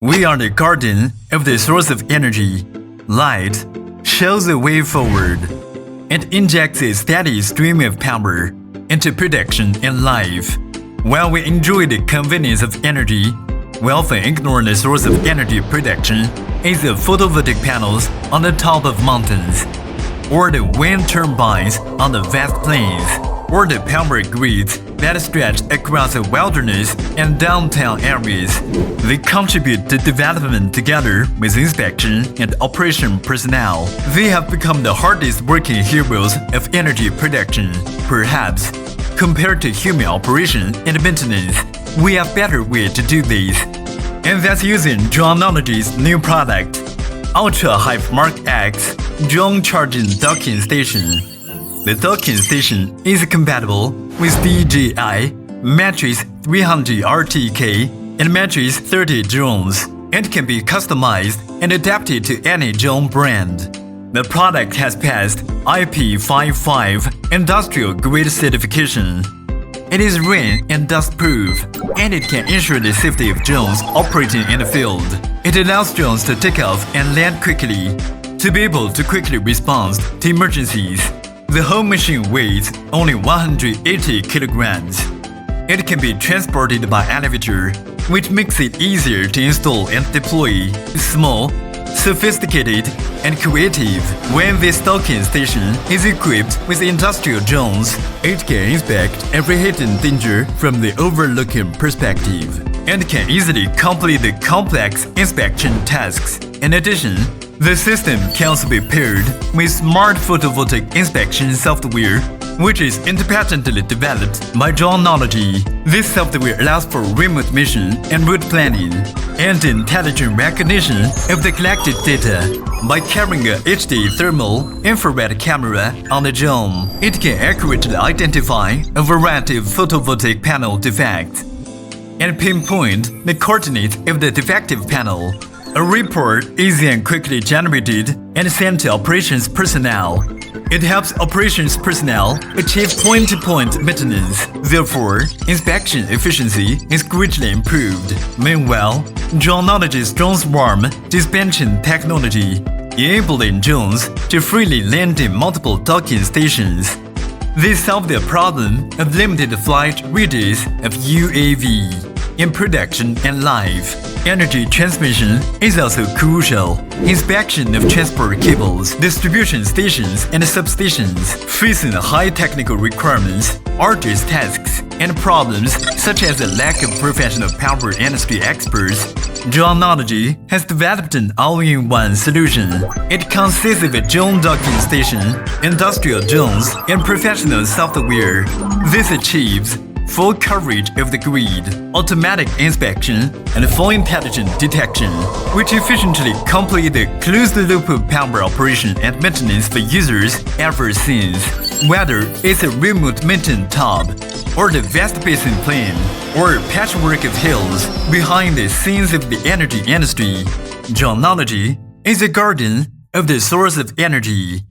We are the guardian of the source of energy. Light shows the way forward. It injects a steady stream of power into production and life. While we enjoy the convenience of energy, we often ignore the source of energy production is the photovoltaic panels on the top of mountains, or the wind turbines on the vast plains, or the power grids that stretch across the wilderness and downtown areas. They contribute to development together with inspection and operation personnel. They have become the hardest working heroes of energy production. Perhaps, compared to human operation and maintenance, we have better way to do this. And that's using Technology's new product, UltraHive MkX drone charging docking station. The docking station is compatible with DJI Matrix 300 RTK and Matrix 30 drones and can be customized and adapted to any drone brand. The product has passed IP55 industrial grade certification. It is rain and dust proof, and it can ensure the safety of drones operating in the field. It allows drones to take off and land quickly, to be able to quickly respond to emergencies. The whole machine weighs only 180 kilograms. It can be transported by elevator, which makes it easier to install and deploy. Small, sophisticated, and creative. When this docking station is equipped with industrial drones, it can inspect every hidden danger from the overlooking perspective and can easily complete the complex inspection tasks. In addition, the system can also be paired with smart photovoltaic inspection software, which is independently developed by Technology. This software allows for remote mission and route planning and intelligent recognition of the collected data. By carrying a HD thermal infrared camera on the drone, it can accurately identify a variety of photovoltaic panel defects and pinpoint the coordinates of the defective panel. A report is then quickly generated and sent to operations personnel. It helps operations personnel achieve point-to-point maintenance. Therefore, inspection efficiency is greatly improved. Meanwhile, Technology's drone swarm dispatching technology enabling drones to freely land in multiple docking stations. This solved the problem of limited flight radius of UAV. In production and life, energy transmission is also crucial. Inspection of transport cables, distribution stations, and substations facing high technical requirements, arduous tasks, and problems such as the lack of professional power industry experts. Technology has developed an all-in-one solution. It consists of a drone docking station, industrial drones, and professional software. This achieves full coverage of the grid, automatic inspection, and full intelligent detection, which efficiently complete the closed-loop power operation and maintenance for users ever since. Whether it's a remote mountain top, or the vast basin plain, or a patchwork of hills behind the scenes of the energy industry, Technology is a guardian of the source of energy.